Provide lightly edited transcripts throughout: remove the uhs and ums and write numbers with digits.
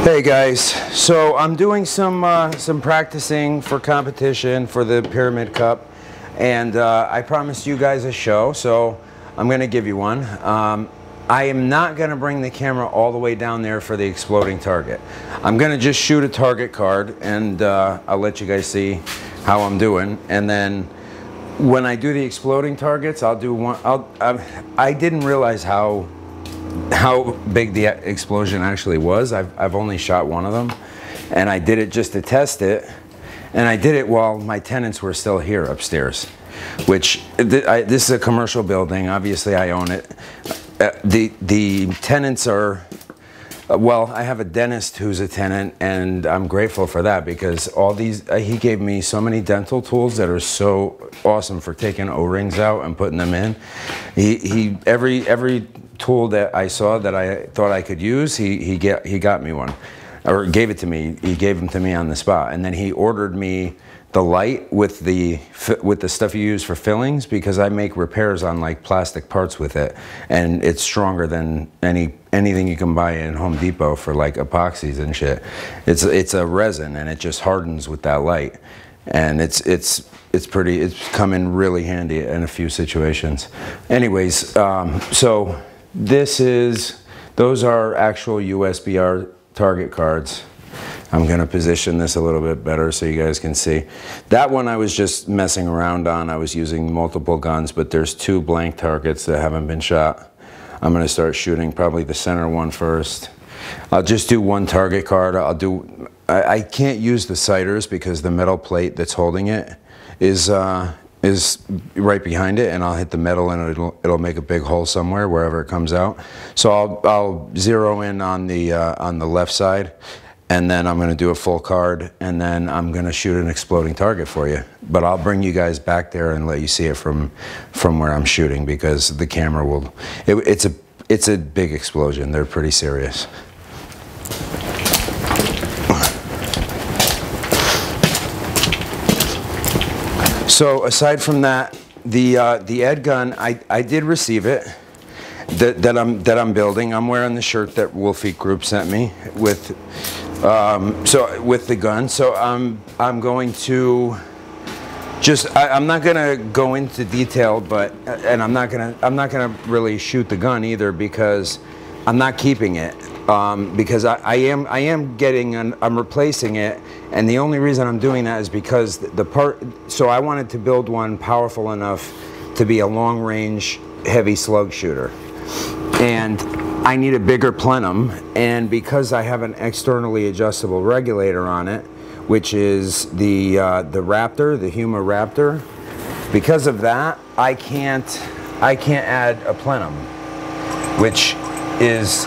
Hey guys, so I'm doing some practicing for competition for the Pyramid Cup, and I promised you guys a show, so I'm going to give you one. I am not going to bring the camera all the way down there for the exploding target. I'm going to just shoot a target card, and I'll let you guys see how I'm doing, and then when I do the exploding targets, I'll do one. I didn't realize how big the explosion actually was. I've only shot one of them, and I did it just to test it, and I did it while my tenants were still here upstairs, which this is a commercial building. Obviously I own it. The tenants are, well, I have a dentist who's a tenant, and I'm grateful for that, because all these, he gave me so many dental tools that are so awesome for taking O-rings out and putting them in. Every tool that I saw that I thought I could use, he got me one, or gave it to me. He gave them to me on the spot, and then he ordered me the light with the stuff you use for fillings, because I make repairs on like plastic parts with it, and it's stronger than anything you can buy in Home Depot for like epoxies and shit. It's a resin, and it just hardens with that light, and it's come in really handy in a few situations. Anyways, so those are actual USBR target cards. I'm going to position this a little bit better so you guys can see. That one I was just messing around on. I was using multiple guns, but there's two blank targets that haven't been shot. I'm going to start shooting probably the center one first. I'll just do one target card. I can't use the sighters because the metal plate that's holding it is right behind it, and I'll hit the metal and it'll make a big hole somewhere wherever it comes out. So I'll zero in on the left side, and then I'm going to do a full card, and then I'm going to shoot an exploding target for you. But I'll bring you guys back there and let you see it from where I'm shooting, because the camera will. It's a big explosion. They're pretty serious. So aside from that, the Ed gun, I did receive it. That I'm building. I'm wearing the shirt that Wolfie Group sent me with with the gun. So I'm going to I'm not gonna go into detail, but I'm not gonna really shoot the gun either, because I'm not keeping it. Because I'm replacing it, and the only reason I'm doing that is because so I wanted to build one powerful enough to be a long-range heavy slug shooter, and I need a bigger plenum, and because I have an externally adjustable regulator on it, which is the Raptor, the Huma Raptor, because of that I can't add a plenum, which is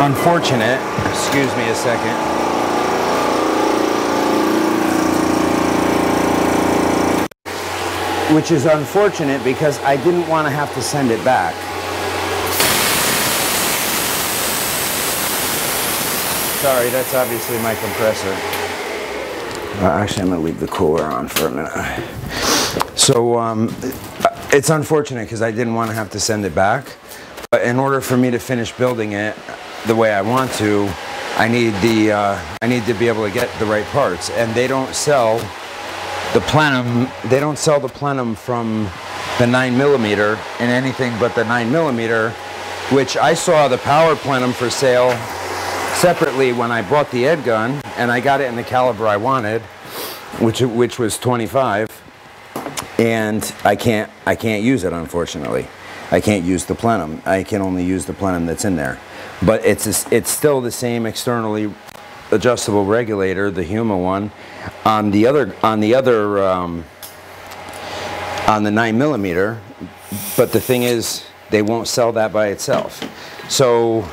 unfortunate. Excuse me a second. Which is unfortunate because I didn't want to have to send it back. Sorry, that's obviously my compressor. Actually, I'm going to leave the cooler on for a minute. So it's unfortunate because I didn't want to have to send it back. But in order for me to finish building it the way I want to, I need to be able to get the right parts, and they don't sell the plenum. They don't sell the plenum from the 9mm in anything but the 9mm, which I saw the power plenum for sale separately when I bought the Ed gun, and I got it in the caliber I wanted, which was 25, and I can't use it, unfortunately. I can't use the plenum. I can only use the plenum that's in there. But it's still the same externally adjustable regulator, the Huma one, on the 9mm. But the thing is, they won't sell that by itself. So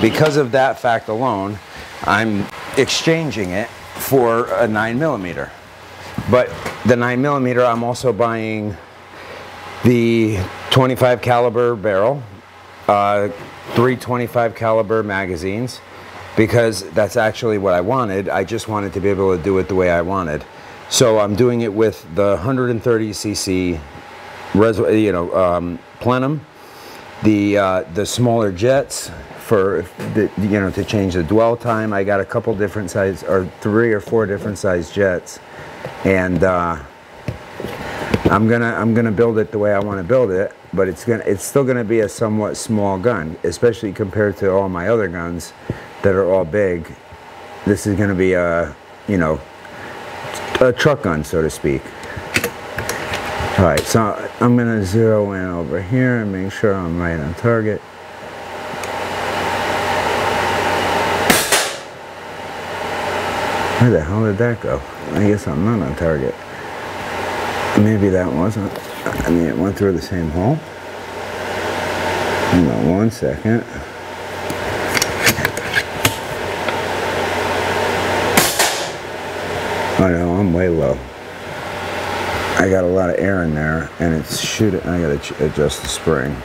because of that fact alone, I'm exchanging it for a 9mm. But the 9mm, I'm also buying the 25 caliber barrel, 3 25 caliber magazines, because that's actually what I wanted. I just wanted to be able to do it the way I wanted. So I'm doing it with the 130cc plenum, the smaller jets for the, you know, to change the dwell time. I got a couple different size, or 3 or 4 different size jets, and I'm gonna build it the way I want to build it. But it's still gonna be a somewhat small gun, especially compared to all my other guns that are all big. This is gonna be a, you know, a truck gun, so to speak. All right, so I'm gonna zero in over here and make sure I'm right on target. Where the hell did that go? I guess I'm not on target. Maybe that wasn't. I mean, it went through the same hole. Hang on 1 second. Oh no, I'm way low. I got a lot of air in there, and it's shooting. I gotta adjust the spring.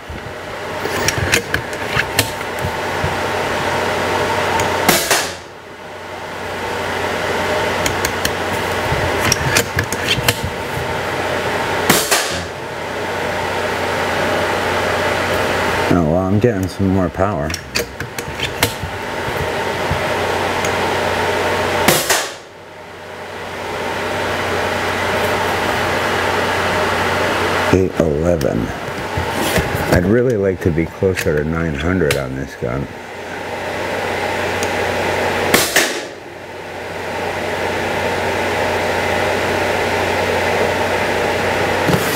Oh well, I'm getting some more power. .811. I'd really like to be closer to 900 on this gun.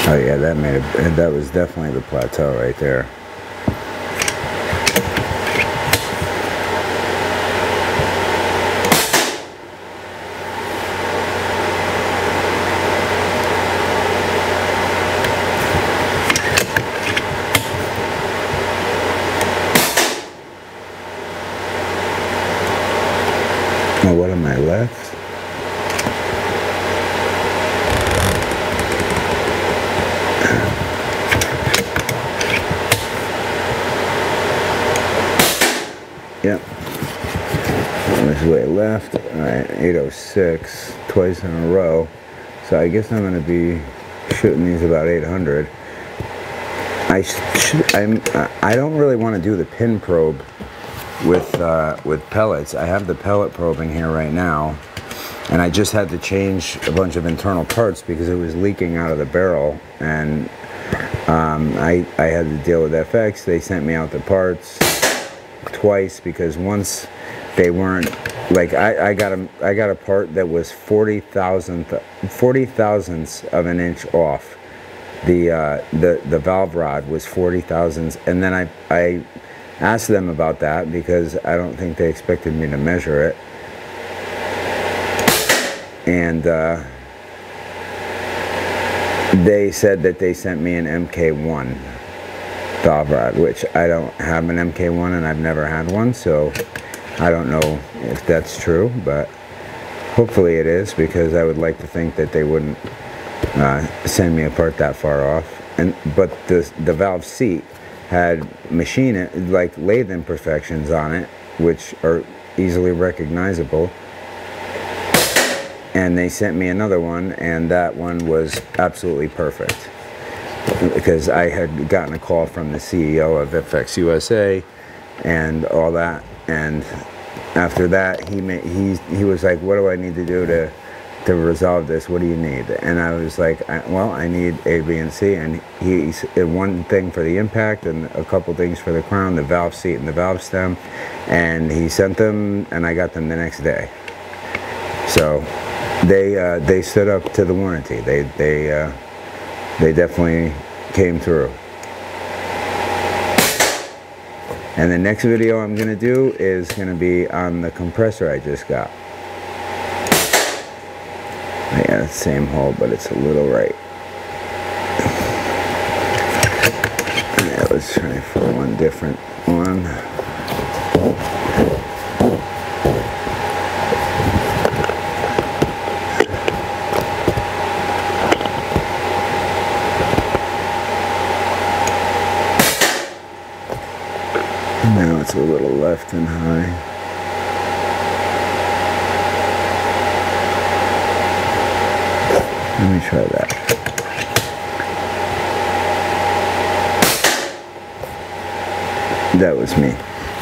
Oh yeah, that was definitely the plateau right there. Oh, what am I left? Yep. This way left. Alright, 806 twice in a row. So I guess I'm going to be shooting these about 800. I don't really want to do the pin probe with pellets. I have the pellet probing here right now, and I just had to change a bunch of internal parts because it was leaking out of the barrel, and I had to deal with FX. They sent me out the parts twice because once they weren't, like, I got a part that was 40 thousandths of an inch off. The valve rod was 40 thousandths, and then I asked them about that because I don't think they expected me to measure it. And they said that they sent me an MK1 valve rod, which I don't have an MK1 and I've never had one, so I don't know if that's true, but hopefully it is, because I would like to think that they wouldn't send me a part that far off. But the valve seat had like lathe imperfections on it, which are easily recognizable, and they sent me another one, and that one was absolutely perfect, because I had gotten a call from the CEO of FX USA and all that, and after that he was like, what do I need to do to resolve this? What do you need? And I was like, well, I need A, B, and C. And he said one thing for the impact and a couple things for the crown, the valve seat, and the valve stem. And he sent them, and I got them the next day. So they stood up to the warranty. They definitely came through. And the next video I'm gonna do is gonna be on the compressor I just got. Yeah, it's the same hole, but it's a little right. Yeah, let's try for one different one. Now it's a little left and high. Let me try that. That was me.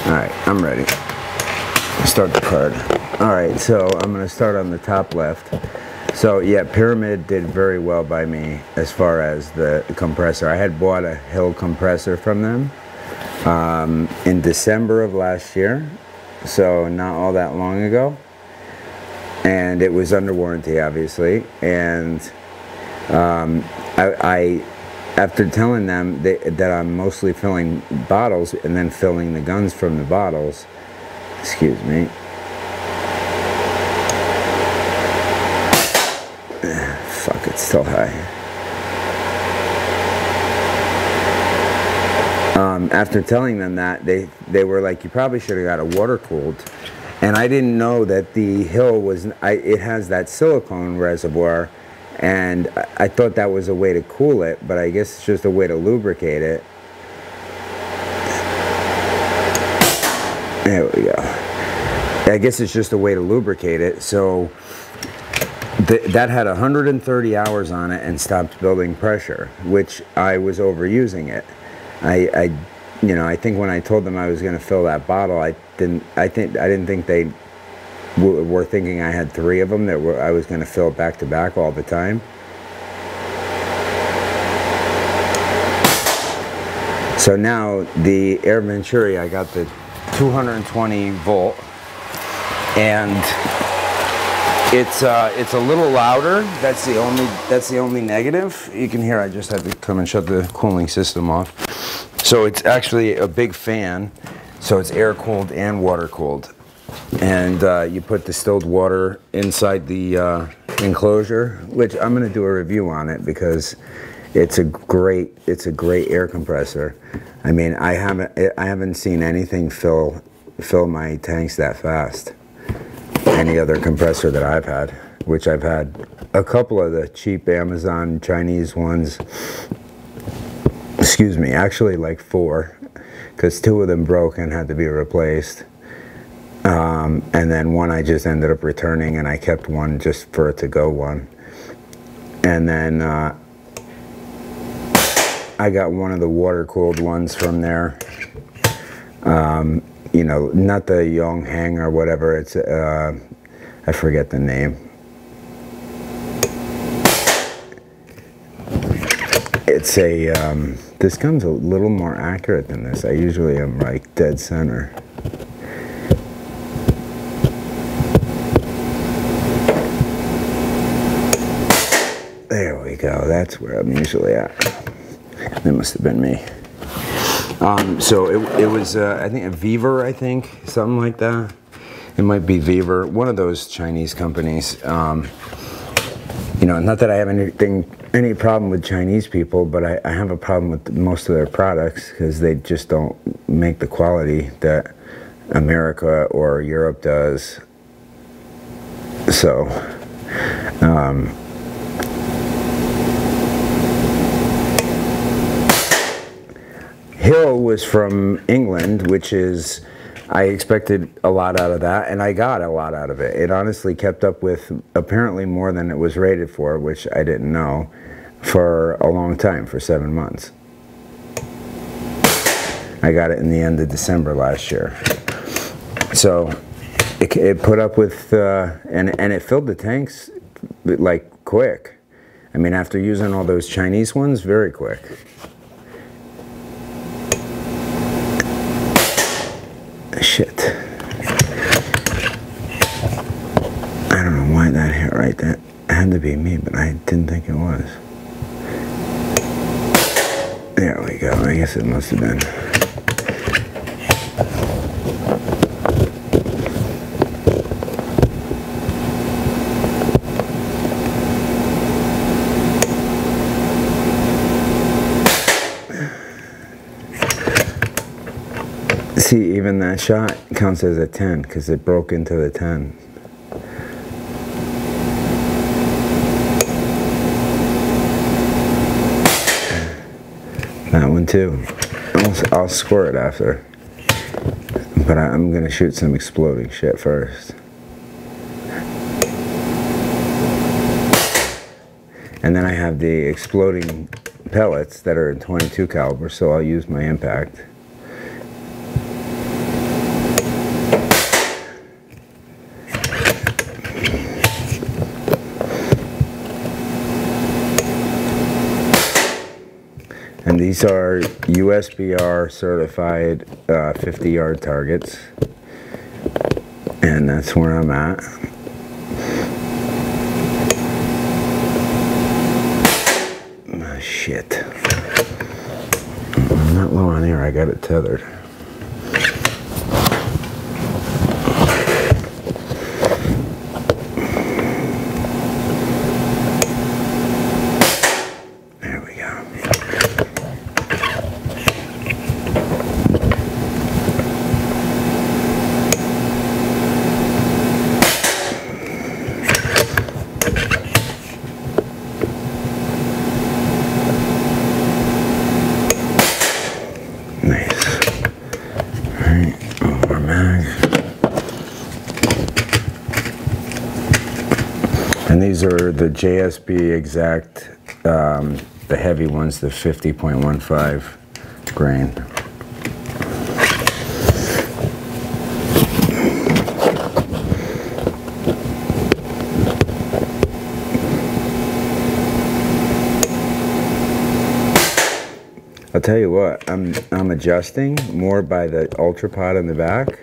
All right, I'm ready. Start the card. All right, so I'm gonna start on the top left. So yeah, Pyramid did very well by me as far as the compressor. I had bought a Hill compressor from them in December of last year, so not all that long ago. And it was under warranty, obviously. And I after telling them that I'm mostly filling bottles and then filling the guns from the bottles, excuse me. Fuck, it's still high. After telling them that, they were like, you probably should have got a water cooled. And I didn't know that the Hill was, it has that silicone reservoir, and I thought that was a way to cool it, but I guess it's just a way to lubricate it. There we go. I guess it's just a way to lubricate it. So that had 130 hours on it and stopped building pressure, which I was overusing it. I think when I told them I was going to fill that bottle, I didn't think they were thinking I had 3 of them that I was going to fill back to back all the time. So now the Air Venturi, I got the 220 volt, and it's a little louder. That's the only negative. You can hear I just had to come and shut the cooling system off. So it's actually a big fan, so it's air cooled and water cooled. And you put distilled water inside the enclosure, which I'm going to do a review on it because it's a great air compressor. I mean, I haven't seen anything fill my tanks that fast. Any other compressor that I've had, which I've had a couple of the cheap Amazon Chinese ones. Excuse me, actually like 4, because 2 of them broke and had to be replaced. And then one I just ended up returning, and I kept one just for it to go one. And then I got one of the water-cooled ones from there. You know, not the Yonghang or whatever, it's, I forget the name. It's a, this gun's a little more accurate than this. I usually am like dead center. There we go, that's where I'm usually at. That must have been me. So it was, I think, a Viver, I think, something like that. It might be Viver, one of those Chinese companies. You know, not that I have any problem with Chinese people, but I have a problem with most of their products because they just don't make the quality that America or Europe does. So, Hill was from England, which is, I expected a lot out of that, and I got a lot out of it. It honestly kept up with apparently more than it was rated for, which I didn't know, for a long time, for 7 months. I got it in the end of December last year. So it put up with, and it filled the tanks like quick. I mean, after using all those Chinese ones, very quick. Shit. I don't know why that hit right there. It had to be me, but I didn't think it was. There we go. I guess it must have been. See, even that shot counts as a 10 because it broke into the 10. That one too. I'll score it after. But I'm going to shoot some exploding shit first. And then I have the exploding pellets that are in .22 caliber, so I'll use my impact. These are USBR certified 50-yard targets, and that's where I'm at. Oh, shit. I'm not low on air, I got it tethered. And these are the JSB exact, the heavy ones, the 50.15 grain. I'll tell you what, I'm adjusting more by the ultra pod in the back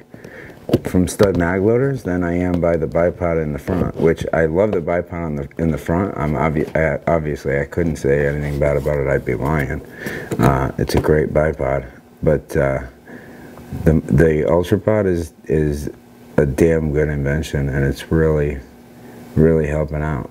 from stud mag loaders than I am by the bipod in the front, which I love the bipod in the front. Obviously I couldn't say anything bad about it, I'd be lying. It's a great bipod, but the ultra pod is a damn good invention, and it's really helping out.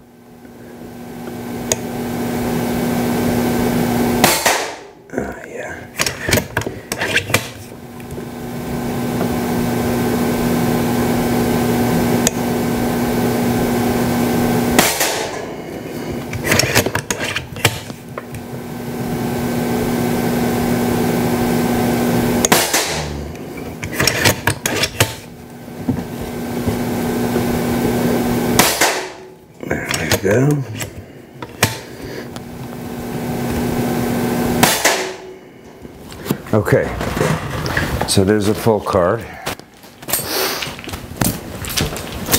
Go. Okay, so there's a full card,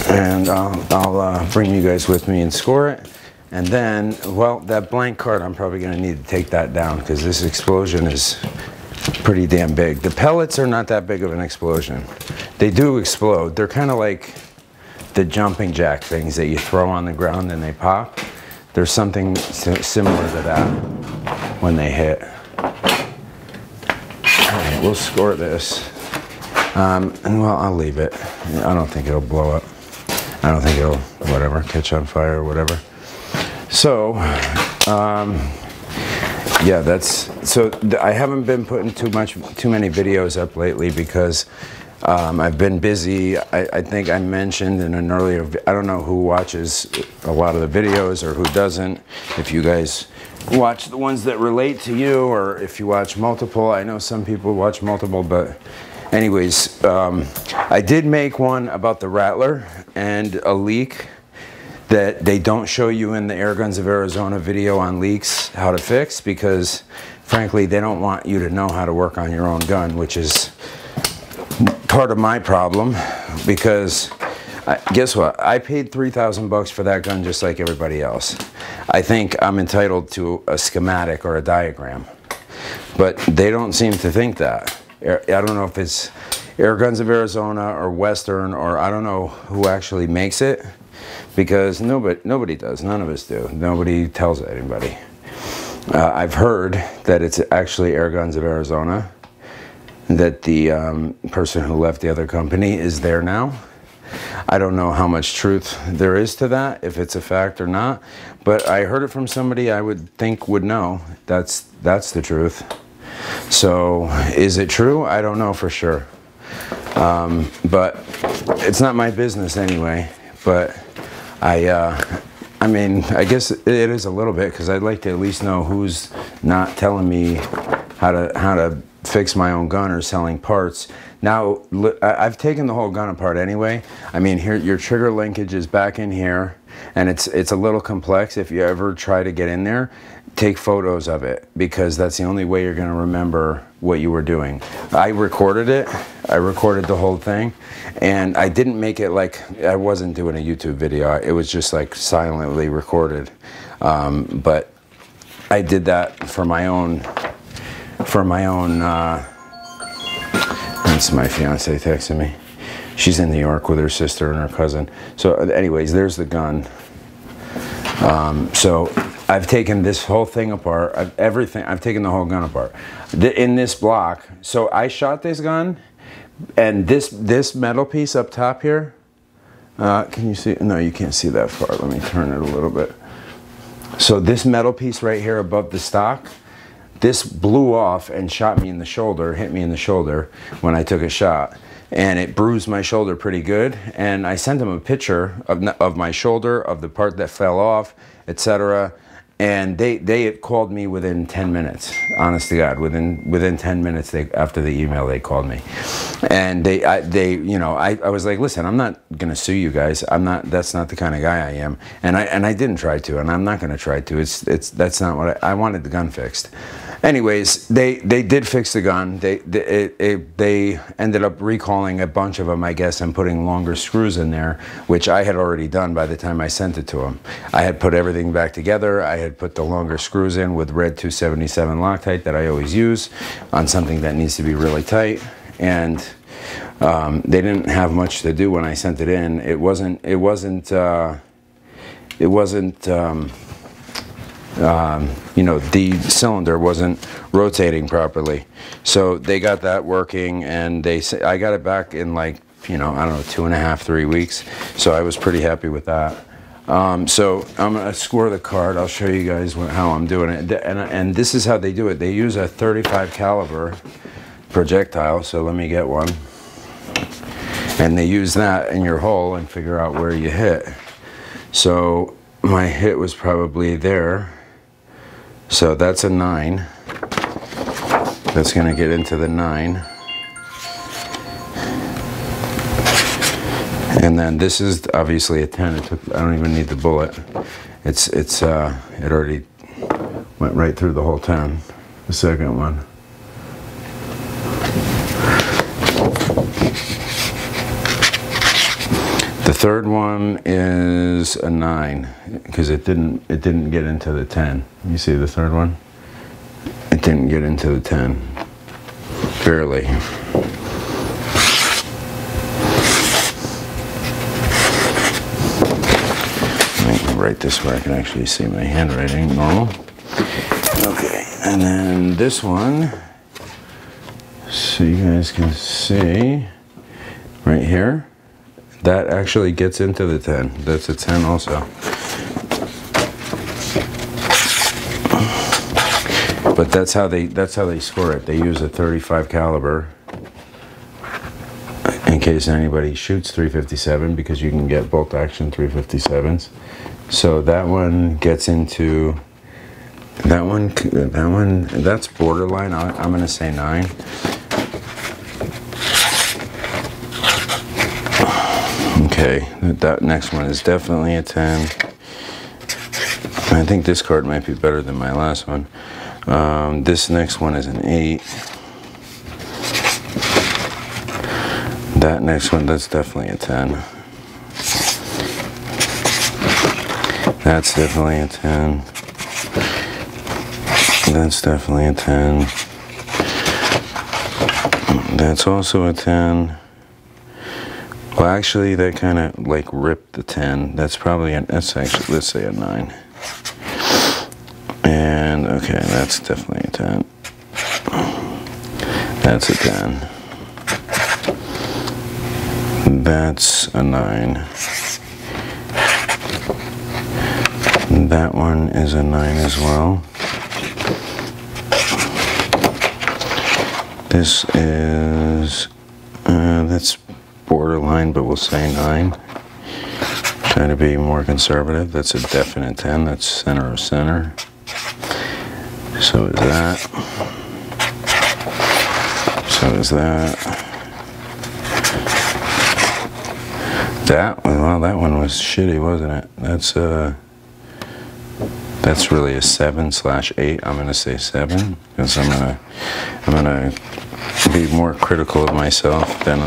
and I'll bring you guys with me and score it, and then, well, that blank card, I'm probably going to need to take that down because this explosion is pretty damn big. The pellets are not that big of an explosion. They do explode. They're kind of like the jumping jack things that you throw on the ground and they pop. There's something similar to that when they hit. All right, we'll score this. And well, I'll leave it. I don't think it'll blow up. I don't think it'll, whatever, catch on fire or whatever. So, yeah, I haven't been putting too many videos up lately because I've been busy. I think I mentioned in an earlier, I don't know who watches a lot of the videos or who doesn't. If you guys watch the ones that relate to you, or if you watch multiple. I know some people watch multiple, but anyways, I did make one about the Rattler and a leak that they don't show you in the Air Guns of Arizona video on leaks how to fix, because frankly they don't want you to know how to work on your own gun, which is part of my problem, because guess what? I paid $3,000 for that gun just like everybody else. I think I'm entitled to a schematic or a diagram, but they don't seem to think that. I don't know if it's Air Guns of Arizona or Western, or I don't know who actually makes it, because nobody does. None of us do. Nobody tells anybody. I've heard that it's actually Air Guns of Arizona, that the person who left the other company is there now. I don't know how much truth there is to that, if it's a fact or not, but I heard it from somebody I would think would know. That's the truth. So is it true? I don't know for sure, but it's not my business anyway. But I mean, I guess it is a little bit, because I'd like to at least know who's not telling me how to fix my own gun or selling parts. Now, I've taken the whole gun apart anyway. I mean, here, your trigger linkage is back in here, and it's a little complex. If you ever try to get in there, take photos of it, because that's the only way you're gonna remember what you were doing. I recorded it. I recorded the whole thing, and I didn't make it like, I wasn't doing a YouTube video. It was just like silently recorded. But I did that for my own for my own, that's my fiance texting me. She's in New York with her sister and her cousin. So anyways, there's the gun. So I've taken this whole thing apart. I've taken the whole gun apart. In this block, so I shot this gun, and this metal piece up top here, can you see? No, you can't see that far. Let me turn it a little bit. So this metal piece right here above the stock, this blew off and shot me in the shoulder, hit me in the shoulder when I took a shot. And it bruised my shoulder pretty good. And I sent him a picture of my shoulder, of the part that fell off, etc. And they called me within 10 minutes. Honest to God, within 10 minutes after the email, they called me. And I was like, listen, I'm not gonna sue you guys. That's not the kind of guy I am. And I didn't try to, and I'm not gonna try to. That's not what I wanted the gun fixed. Anyways, they did fix the gun. They ended up recalling a bunch of them, I guess, and putting longer screws in there, which I had already done by the time I sent it to them. I had put everything back together. I had put the longer screws in with red 277 Loctite that I always use on something that needs to be really tight. And they didn't have much to do when I sent it in. The cylinder wasn't rotating properly. So they got that working, and I got it back in like, I don't know, 2.5, 3 weeks. So I was pretty happy with that. So I'm gonna score the card. I'll show you guys how I'm doing it. And this is how they do it. They use a 35 caliber projectile. So let me get one. And they use that in your hole and figure out where you hit. So my hit was probably there. So that's a 9. That's gonna get into the 9. And then this is obviously a 10. I don't even need the bullet. It already went right through the whole 10. The second one. The third one is a 9 because it didn't get into the 10. You see the third one? It didn't get into the 10. Barely. Right this way I can actually see my handwriting normal. Okay, and then this one, so you guys can see right here, that actually gets into the 10. That's a 10 also. But that's how they score it. They use a 35 caliber in case anybody shoots 357, because you can get bolt action 357s. So that one gets into that one. That's borderline. I'm gonna say 9. Okay, that next one is definitely a 10. I think this card might be better than my last one. This next one is an 8. That next one, that's definitely a 10. That's definitely a 10. That's definitely a 10. That's also a 10. Well, actually, that kind of like ripped the 10. That's probably that's actually, let's say a 9. And okay, that's definitely a 10. That's a 10. That's a 9. That one is a 9 as well. This is, that's borderline, but we'll say 9. Trying to be more conservative. That's a definite 10. That's center of center. So is that. So is that. Well, that one was shitty, wasn't it? That's really a 7/8. I'm gonna say 7 because I'm gonna be more critical of myself than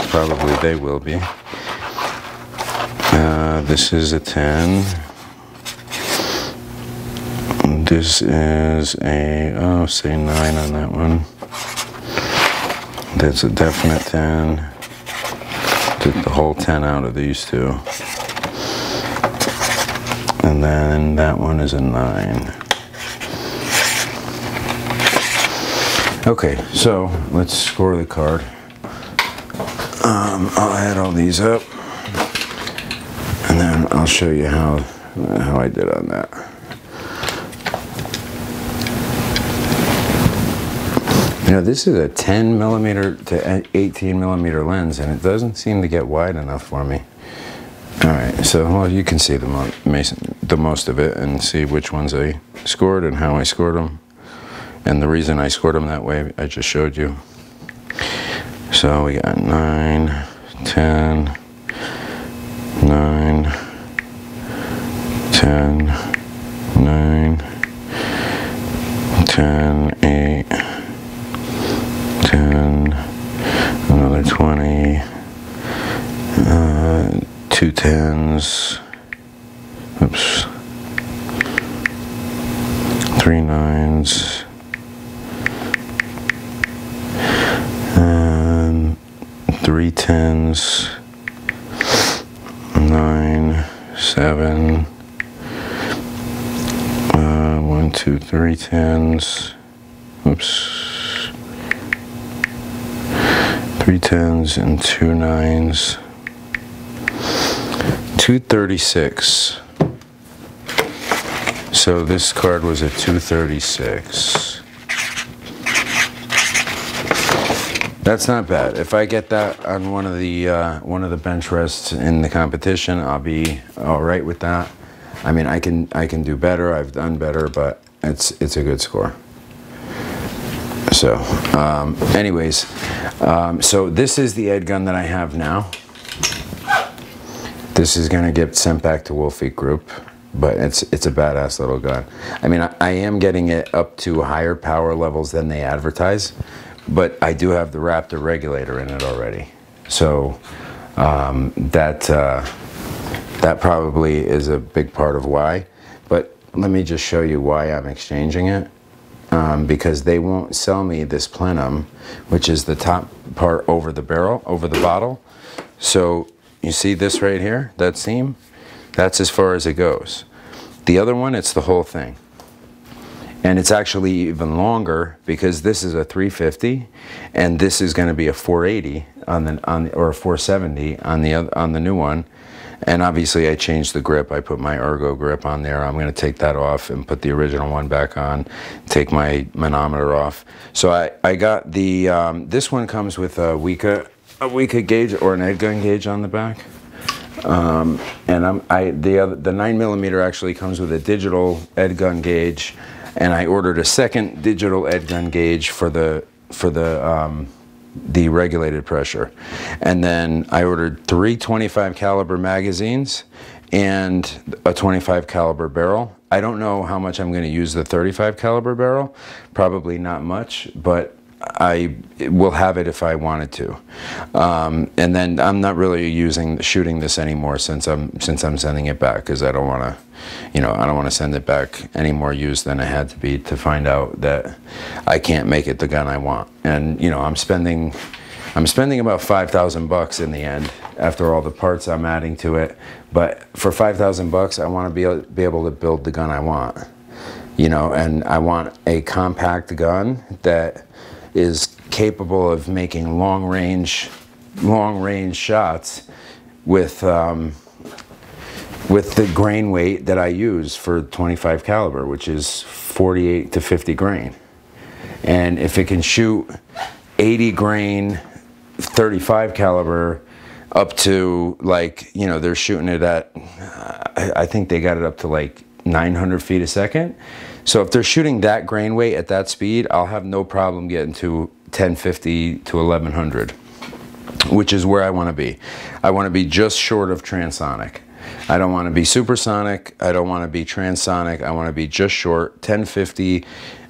probably they will be. This is a 10. This is a, oh, say 9 on that one. That's a definite 10. Took the whole 10 out of these two. And then that one is a 9. Okay, so let's score the card. I'll add all these up, and then I'll show you how I did on that. You know, this is a 10 millimeter to 18 millimeter lens, and it doesn't seem to get wide enough for me. All right, so well, you can see the most of it and see which ones I scored and how I scored them. And the reason I scored them that way, I just showed you. So we got 9, 10, 9, 10, 9, 10, 8, 10, another 20, 2 10s, oops, 3 9s, and 3 10s, 9, 7, 1, 2, 3 10s, oops, 3 10s and 2 9s, 236. So this card was a 236. That's not bad. If I get that on one of the bench rests in the competition, I'll be all right with that. I mean, I can do better. I've done better, but it's a good score. So, anyways, so this is the Ed gun that I have now. This is gonna get sent back to Wolfie Group, but it's a badass little gun. I mean, I am getting it up to higher power levels than they advertise, but I do have the Raptor regulator in it already. So that probably is a big part of why. But let me just show you why I'm exchanging it. Because they won't sell me this plenum, which is the top part over the barrel, over the bottle. So you see this right here, that seam? That's as far as it goes. The other one, it's the whole thing. And it's actually even longer because this is a 350 and this is going to be a 480 or a 470 on the new one. And obviously I changed the grip. I put my Ergo grip on there. I'm going to take that off and put the original one back on, take my manometer off. So I got the, this one comes with a Weka gauge or an Ed gun gauge on the back. And the 9mm actually comes with a digital Ed gun gauge, and I ordered a second digital Ed gun gauge for the regulated pressure. And then I ordered 3 25 caliber magazines and a 25 caliber barrel. I don't know how much I'm going to use the 35 caliber barrel. Probably not much, but I will have it if I wanted to. And then I'm not really shooting this anymore since I'm sending it back, because I don't want to, you know, I don't want to send it back any more used than it had to be to find out that I can't make it the gun I want. And you know, I'm spending about $5,000 in the end after all the parts I'm adding to it. But for $5,000, I want to be able to build the gun I want. You know, and I want a compact gun that is capable of making long range shots with the grain weight that I use for 25 caliber, which is 48 to 50 grain. And if it can shoot 80 grain 35 caliber up to, like, you know, they're shooting it at, I think they got it up to like 900 feet a second. So if they're shooting that grain weight at that speed, I'll have no problem getting to 1050 to 1100, which is where I want to be. I want to be just short of transonic. I don't want to be supersonic. I don't want to be transonic. I want to be just short, 1050.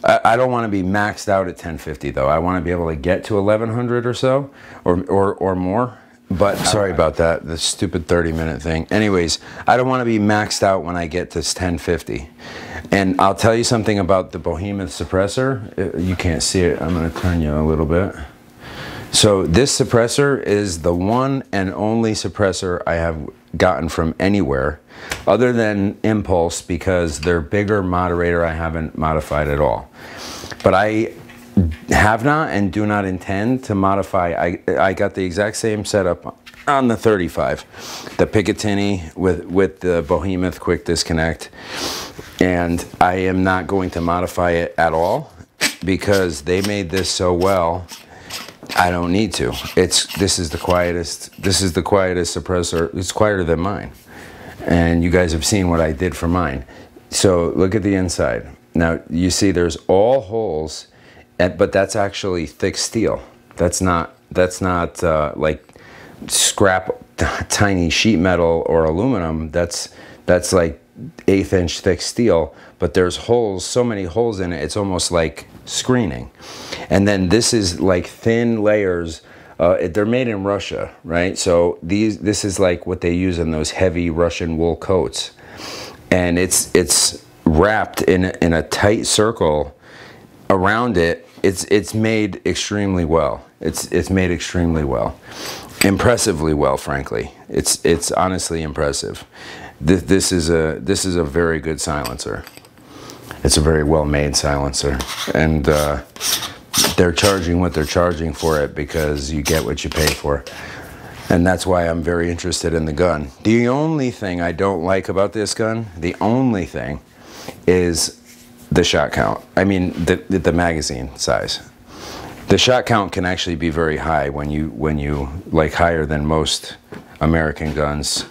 I don't want to be maxed out at 1050 though. I want to be able to get to 1100 or so, or more. But sorry about that, the stupid 30-minute thing. Anyways, I don't want to be maxed out when I get to 1050. And I'll tell you something about the Behemoth suppressor. You can't see it. I'm going to turn you a little bit. So this suppressor is the one and only suppressor I have gotten from anywhere other than Impulse, because their bigger moderator I haven't modified at all. But I have not and do not intend to modify. I got the exact same setup on the 35, the Picatinny with the Behemoth quick disconnect, and I am not going to modify it at all because they made this so well. I don't need to. This is the quietest suppressor. It's quieter than mine, and you guys have seen what I did for mine. So look at the inside. Now you see there's all holes. But that's actually thick steel. That's not like scrap tiny sheet metal or aluminum. That's like 1/8 inch thick steel. But there's holes, so many holes in it. It's almost like screening. And then this is like thin layers. They're made in Russia, right? So this is like what they use in those heavy Russian wool coats, and it's wrapped in a tight circle around it. It's made extremely well. It's made extremely well, impressively well. Frankly, it's honestly impressive. This is a very good silencer. It's a very well made silencer, and they're charging what they're charging for it because you get what you pay for, and that's why I'm very interested in the gun. The only thing I don't like about this gun, the only thing, is the shot count. I mean the magazine size. The shot count can actually be very high when you like higher than most American guns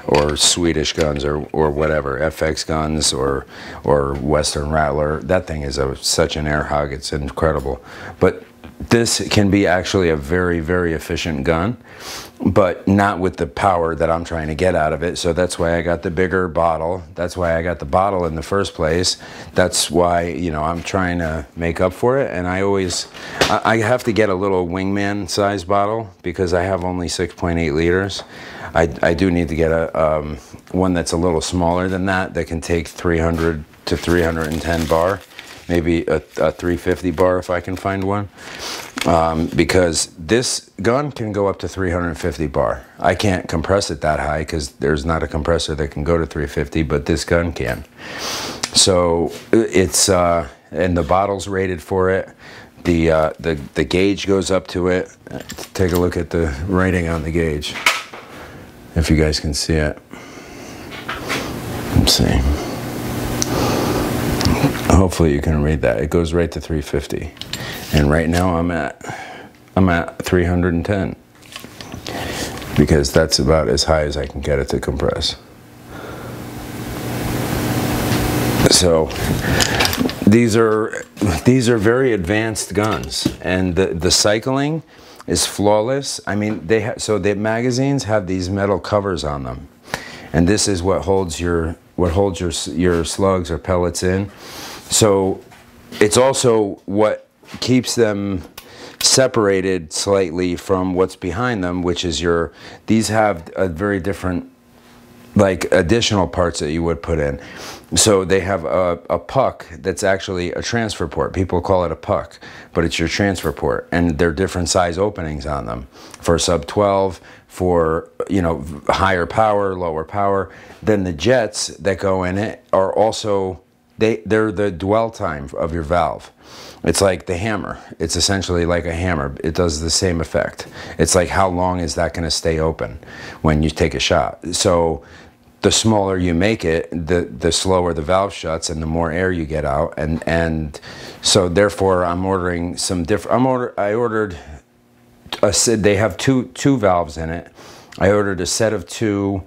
or Swedish guns or whatever, FX guns or Western Rattler. That thing is such an air hog. It's incredible. But this can be actually a very, very efficient gun, but not with the power that I'm trying to get out of it. So that's why I got the bigger bottle. That's why I got the bottle in the first place. That's why, you know, I'm trying to make up for it. And I have to get a little wingman size bottle because I have only 6.8 liters. I do need to get a one that's a little smaller than that can take 300 to 310 bar. Maybe a 350 bar if I can find one, because this gun can go up to 350 bar. I can't compress it that high because there's not a compressor that can go to 350, but this gun can. So it's and the bottle's rated for it. The gauge goes up to it. Take a look at the rating on the gauge, if you guys can see it. Let's see. Hopefully you can read that. It goes right to 350, and right now I'm at 310 because that's about as high as I can get it to compress. So these are very advanced guns, and the cycling is flawless. I mean, so the magazines have these metal covers on them, and this is what holds your slugs or pellets in. So it's also what keeps them separated slightly from what's behind them, which is these have a very different, like, additional parts that you would put in. So they have a puck that's actually a transfer port. People call it a puck, but it's your transfer port, and there are different size openings on them for sub 12, for, you know, higher power, lower power. Then the jets that go in it are also, they're the dwell time of your valve. It's like the hammer. It's essentially like a hammer. It does the same effect. It's like, how long is that going to stay open when you take a shot? So the smaller you make it, the slower the valve shuts and the more air you get out. And so therefore I'm ordering some different, I ordered a set. They have two valves in it. I ordered a set of two,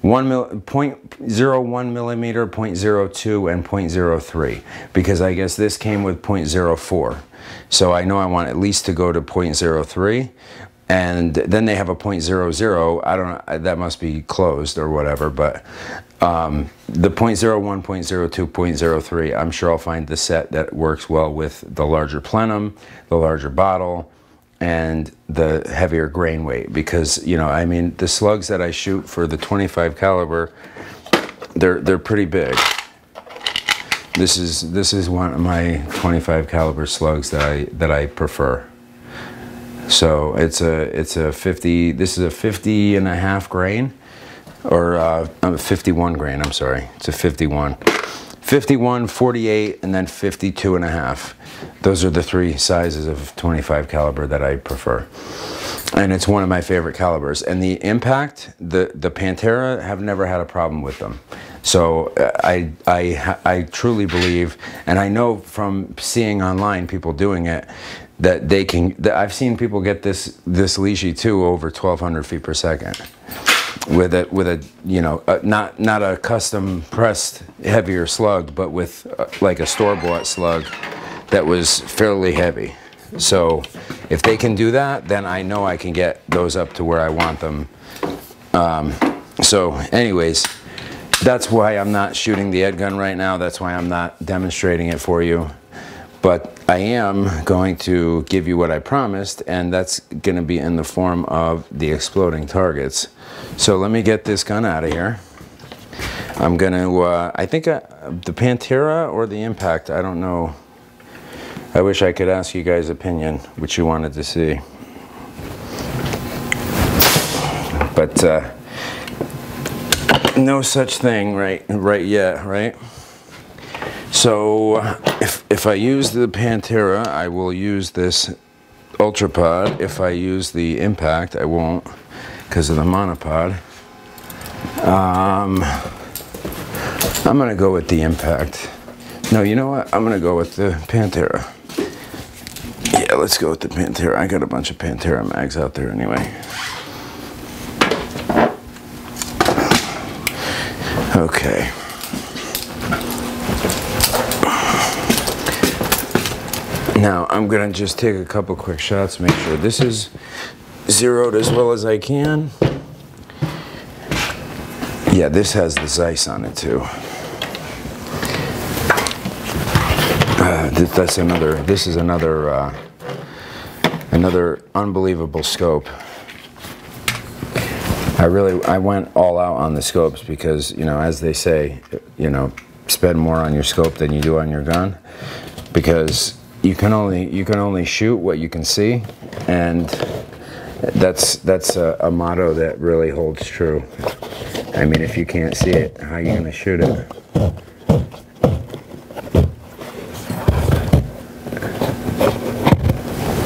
0.01 millimeter, 0.02, and 0.03, because I guess this came with 0.04. So I know I want at least to go to 0.03, and then they have a 0.00. I don't know, that must be closed or whatever, but the 0.01, 0.02, 0.03, I'm sure I'll find the set that works well with the larger plenum, the larger bottle, and the heavier grain weight, because, you know, I mean, the slugs that I shoot for the 25 caliber, they're pretty big. This is one of my 25 caliber slugs that I prefer. So it's a 50. This is a 50 and a half grain, or 51 grain. I'm sorry. It's a 51. 51, 48, and then 52 and a half. Those are the three sizes of 25 caliber that I prefer. And it's one of my favorite calibers. And the Impact, the Pantera, have never had a problem with them. So I truly believe, and I know from seeing online people doing it, that they can, I've seen people get this Lishi 2 over 1,200 feet per second. With a you know, not a custom pressed heavier slug, but with like a store-bought slug that was fairly heavy. So if they can do that, then I know I can get those up to where I want them. So anyways, that's why I'm not shooting the Edgun right now. That's why I'm not demonstrating it for you. But I am going to give you what I promised, and that's going to be in the form of the exploding targets. So let me get this gun out of here. I'm going to, I think the Pantera or the Impact, I don't know. I wish I could ask you guys' opinion, which you wanted to see. But no such thing right yet, right? So if I use the Pantera, I will use this Ultrapod. If I use the Impact, I won't, because of the monopod. I'm gonna go with the Impact. No, you know what? I'm gonna go with the Pantera. Yeah, let's go with the Pantera. I got a bunch of Pantera mags out there anyway. Okay. Now I'm gonna just take a couple quick shots, make sure this is zeroed as well as I can. Yeah, this has the Zeiss on it too. This is another unbelievable scope. I went all out on the scopes because, you know, as they say, you know, spend more on your scope than you do on your gun, because you can only shoot what you can see, and that's a motto that really holds true. I mean, if you can't see it, how are you gonna shoot it?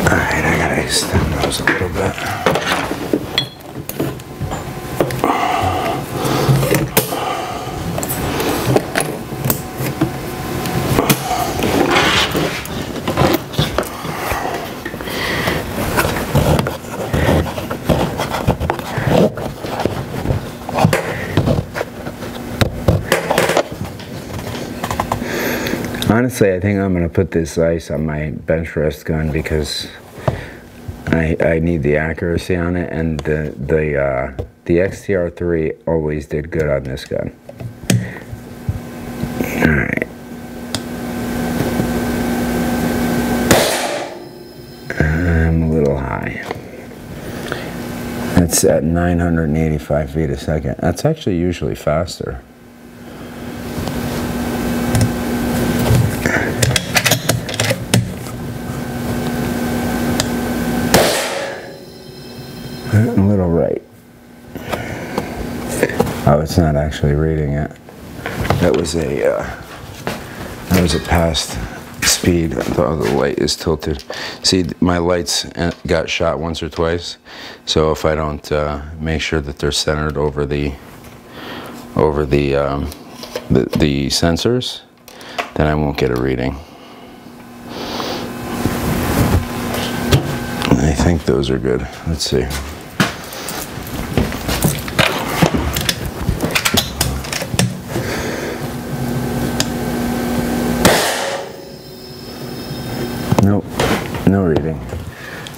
Alright, I gotta extend those a little bit. Honestly, I think I'm going to put this Zeiss on my bench rest gun because I need the accuracy on it, and the XTR3 always did good on this gun. Alright. I'm a little high. That's at 985 feet a second. That's actually usually faster. A little right. Oh, it's not actually reading it. That was a past speed. The light is tilted. See, my lights got shot once or twice. So if I don't make sure that they're centered over the sensors, then I won't get a reading. I think those are good. Let's see. Nope, no reading.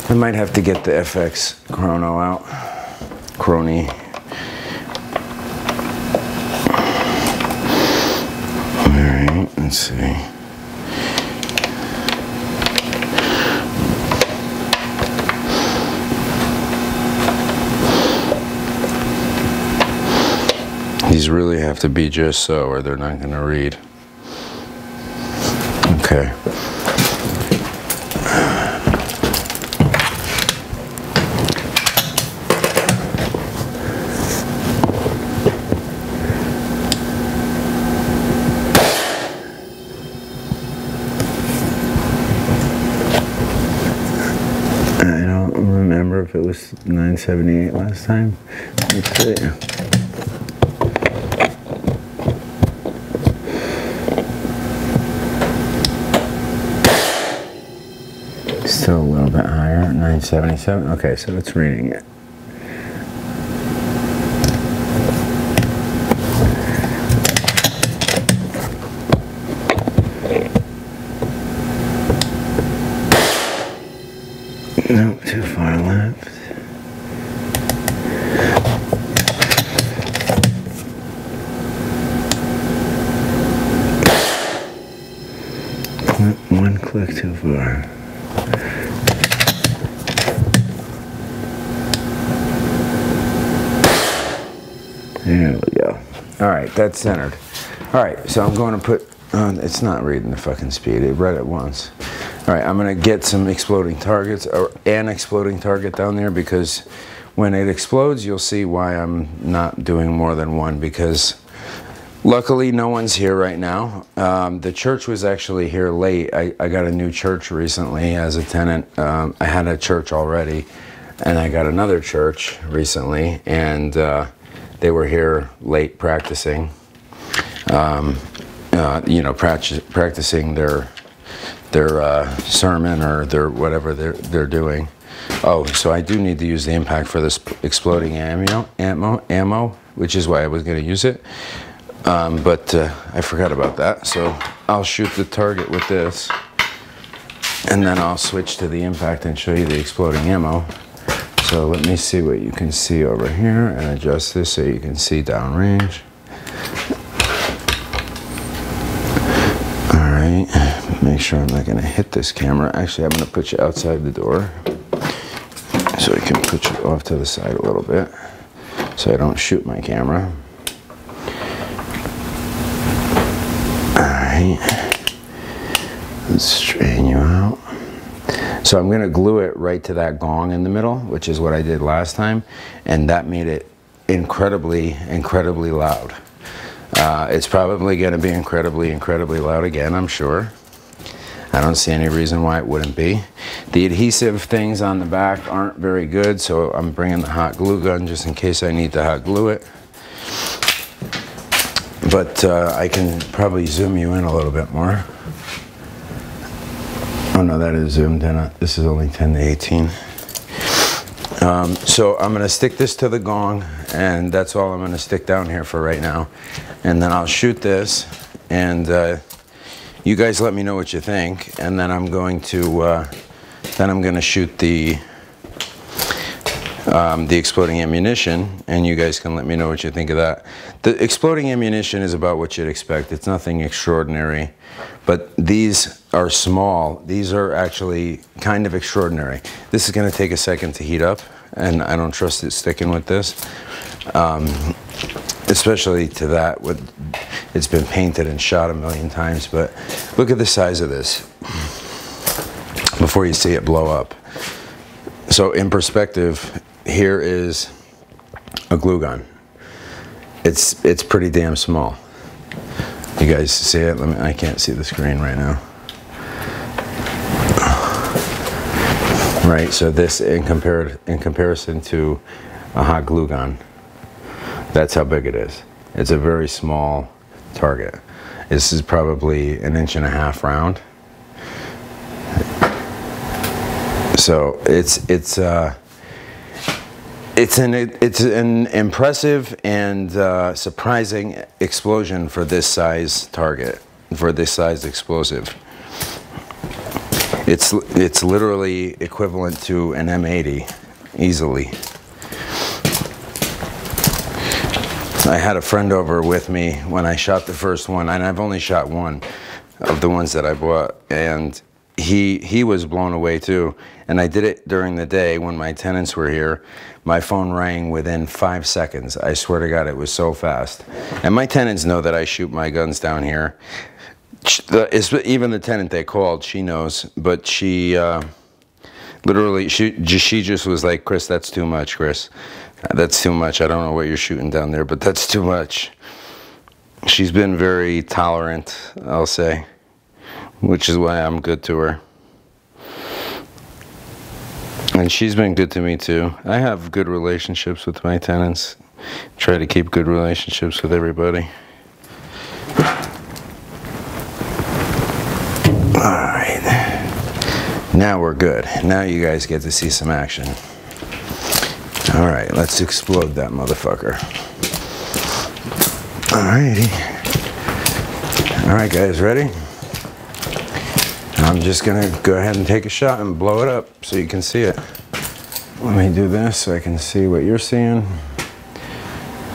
I might have to get the FX chrono out. Crony. Alright, let's see. These really have to be just so, or they're not going to read. Okay. I don't remember if it was 978 last time. Let's see. Still a little bit higher, 977. Okay, so it's reading it. No, too far left. One click too far. There we go. All right, that's centered. All right, so I'm going to put, it's not reading the fucking speed. It read it once. All right, I'm going to get some exploding targets, or an exploding target down there, because when it explodes, you'll see why I'm not doing more than one, because luckily no one's here right now. The church was actually here late. I got a new church recently as a tenant. I had a church already, and I got another church recently, and they were here late practicing, you know, practicing their sermon or their whatever they're doing. Oh, so I do need to use the impact for this exploding ammo, which is why I was going to use it. But I forgot about that, so I'll shoot the target with this, and then I'll switch to the impact and show you the exploding ammo. So let me see what you can see over here and adjust this so you can see downrange. All right, make sure I'm not going to hit this camera. Actually, I'm going to put you outside the door so I can put you off to the side a little bit so I don't shoot my camera. Let's straighten you out. So I'm going to glue it right to that gong in the middle, which is what I did last time, and that made it incredibly loud. It's probably going to be incredibly loud again, I'm sure. I don't see any reason why it wouldn't be. The adhesive things on the back aren't very good, so I'm bringing the hot glue gun just in case I need to hot glue it. But I can probably zoom you in a little bit more. Oh no, that is zoomed in. This is only 10 to 18. So I'm going to stick this to the gong, and that's all I'm going to stick down here for right now. And then I'll shoot this, and you guys let me know what you think. And then I'm going to shoot the exploding ammunition, and you guys can let me know what you think of that. The exploding ammunition is about what you'd expect. It's nothing extraordinary, but these are small. These are actually kind of extraordinary. This is going to take a second to heat up, and I don't trust it sticking with this, especially to that. It's been painted and shot a million times, but look at the size of this before you see it blow up. So in perspective, here is a glue gun. It's pretty damn small. You guys see it? I can't see the screen right now. Right, so this in comparison to a hot glue gun, that's how big it is. It's a very small target. This is probably 1.5 inches round. So it's an impressive and surprising explosion for this size target, for this size explosive. It's literally equivalent to an M80 easily. I had a friend over with me when I shot the first one, and I've only shot one of the ones that I bought, and he was blown away too. And I did it during the day when my tenants were here, my phone rang within 5 seconds. I swear to God, it was so fast. And my tenants know that I shoot my guns down here. Even the tenant they called, she knows, but she literally, she just was like, Chris, that's too much, Chris. That's too much. I don't know what you're shooting down there, but that's too much. She's been very tolerant, I'll say, which is why I'm good to her. And she's been good to me too. I have good relationships with my tenants. Try to keep good relationships with everybody. Alright. Now we're good. Now you guys get to see some action. Alright, let's explode that motherfucker. Alrighty. Alright guys, ready? I'm just gonna go ahead and take a shot and blow it up so you can see it. Let me do this so I can see what you're seeing.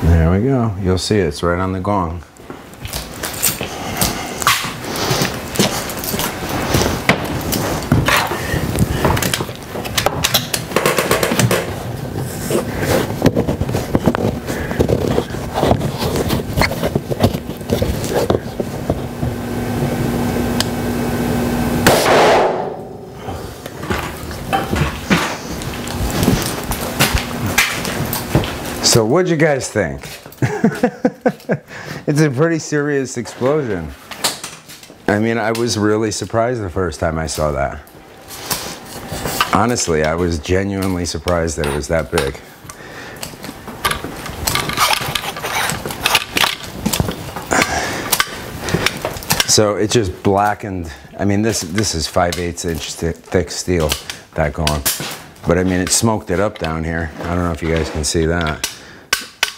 There we go. You'll see it. It's right on the gong. So what'd you guys think? It's a pretty serious explosion. I mean, I was really surprised the first time I saw that. Honestly, I was genuinely surprised that it was that big. So it just blackened. I mean, this is 5/8 inch thick steel, that going. But I mean, it smoked it up down here. I don't know if you guys can see that.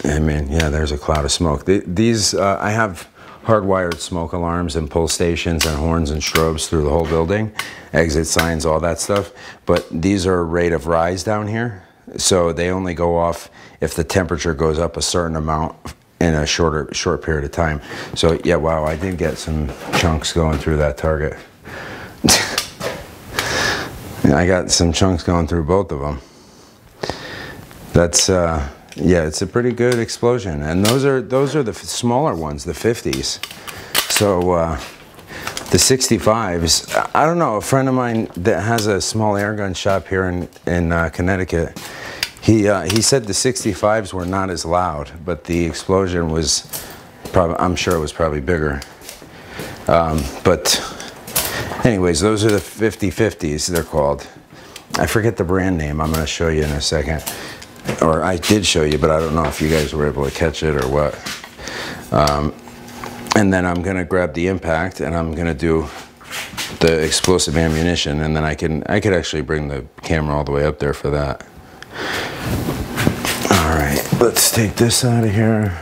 I mean, yeah, there's a cloud of smoke. These, I have hardwired smoke alarms and pull stations and horns and strobes through the whole building, exit signs, all that stuff. But these are rate of rise down here. So they only go off if the temperature goes up a certain amount in a short period of time. So yeah, wow, I did get some chunks going through that target. I got some chunks going through both of them. That's, yeah, it's a pretty good explosion. And those are the smaller ones, the 50s. So the 65s, I don't know, a friend of mine that has a small air gun shop here in Connecticut, he said the 65s were not as loud, but the explosion was probably, I'm sure it was probably bigger. But anyways, those are the 50/50s, they're called. I forget the brand name. I'm going to show you in a second. Or I did show you, but I don't know if you guys were able to catch it or what. And then I'm going to grab the impact and I'm going to do the explosive ammunition, and then I could actually bring the camera all the way up there for that. All right, let's take this out of here.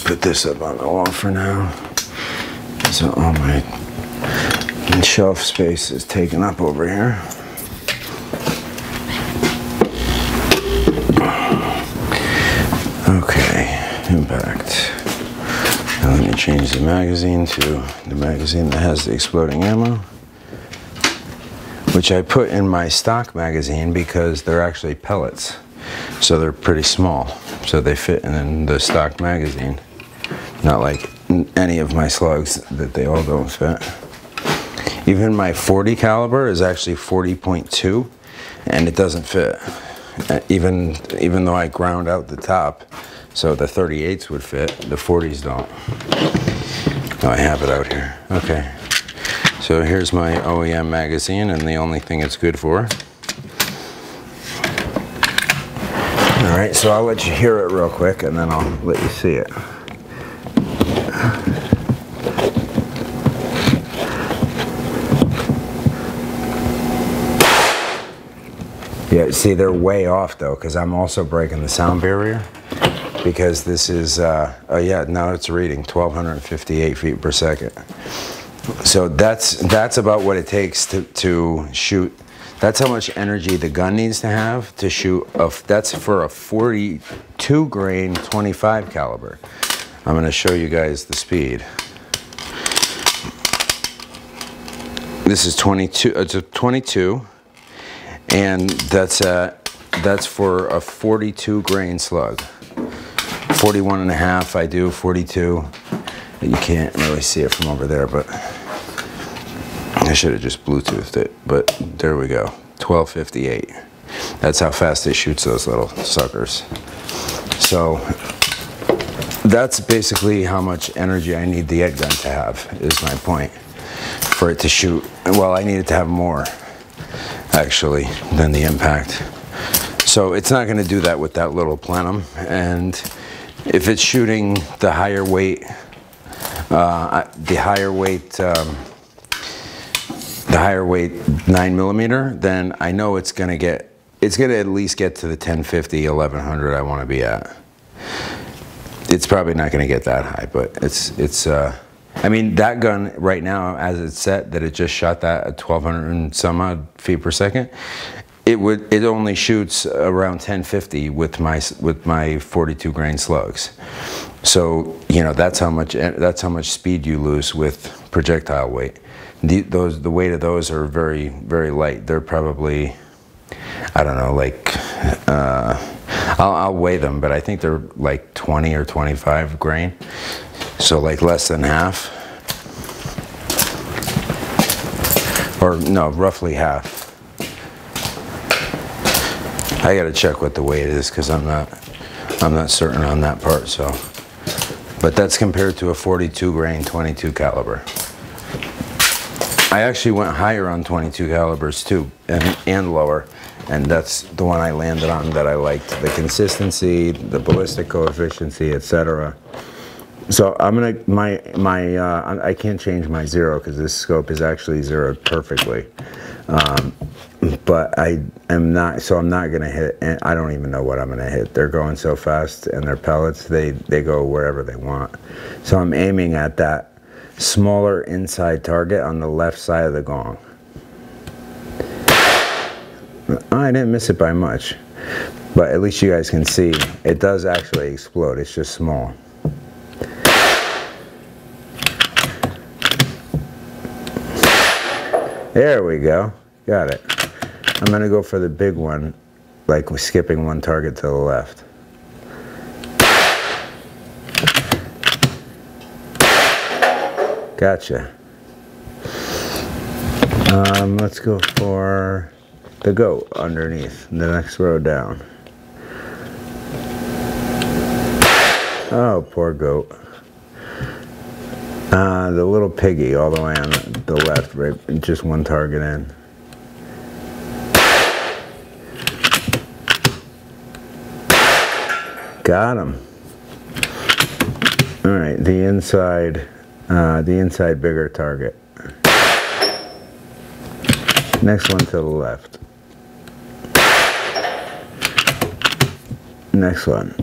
Put this up on the wall for now. So all my shelf space is taken up over here. Okay, impact. Now let me change the magazine to the magazine that has the exploding ammo, which I put in my stock magazine because they're actually pellets. So they're pretty small. So they fit in the stock magazine. Not like any of my slugs that they all don't fit. Even my 40 caliber is actually 40.2 and it doesn't fit. Even though I ground out the top, so the 38s would fit, the 40s don't. Oh, I have it out here. Okay. So here's my OEM magazine and the only thing it's good for. All right, so I'll let you hear it real quick and then I'll let you see it. Yeah, see, they're way off though, because I'm also breaking the sound barrier. Because this is, oh yeah, now it's reading 1,258 feet per second. So that's about what it takes to shoot That's how much energy the gun needs to have to shoot. That's for a 42 grain 25 caliber. I'm going to show you guys the speed. This is 22. It's a 22, and that's for a 42 grain slug. 41 and a half. I do 42. You can't really see it from over there, but I should have just Bluetoothed it, but there we go, 1258. That's how fast it shoots those little suckers. So that's basically how much energy I need the Ed gun to have, is my point, for it to shoot. Well, I need it to have more, actually, than the impact. So it's not gonna do that with that little plenum, and if it's shooting the higher weight, the higher weight 9mm, then I know it's gonna at least get to the 1050, 1100 I want to be at. It's probably not gonna get that high, but I mean, that gun right now, as it's set, that it just shot that at 1200 and some odd feet per second, it only shoots around 1050 with my 42 grain slugs. So, you know, that's how much speed you lose with projectile weight. The weight of those are very, very light. They're probably, I don't know, like, I'll weigh them, but I think they're like 20 or 25 grain. So like less than half. Or no, roughly half. I gotta check what the weight is, because I'm not certain on that part, so. But that's compared to a 42 grain 22 caliber. I actually went higher on 22 calibers too, and lower, and that's the one I landed on that I liked. The consistency, the ballistic coefficient, etc. So I'm gonna, I can't change my zero because this scope is actually zeroed perfectly. But I am not, so I'm not gonna hit, and I don't even know what I'm gonna hit. They're going so fast, and they're pellets, they go wherever they want. So I'm aiming at that smaller inside target on the left side of the gong. I didn't miss it by much, but at least you guys can see it does actually explode. It's just small. There we go. Got it. I'm gonna go for the big one, like we're skipping one target to the left. Gotcha. Let's go for the goat underneath, the next row down. Oh, poor goat. The little piggy all the way on the left, right, just one target in. Got him. All right, the inside bigger target. Next one to the left. Next one.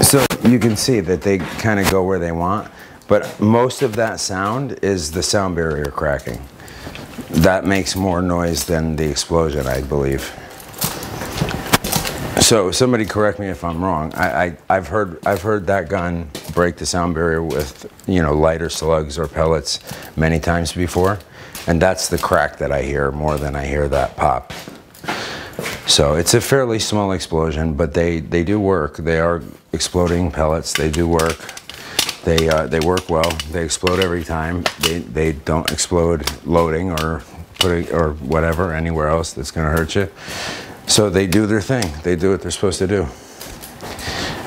So you can see that they kind of go where they want, but most of that sound is the sound barrier cracking. That makes more noise than the explosion, I believe. So somebody correct me if I'm wrong. I've heard that gun break the sound barrier with, you know, lighter slugs or pellets many times before, and that's the crack that I hear more than I hear that pop. So it's a fairly small explosion, but they do work. They are exploding pellets. They do work. They work well. They explode every time. They don't explode loading or putting or whatever anywhere else that's going to hurt you. So they do their thing. They do what they're supposed to do.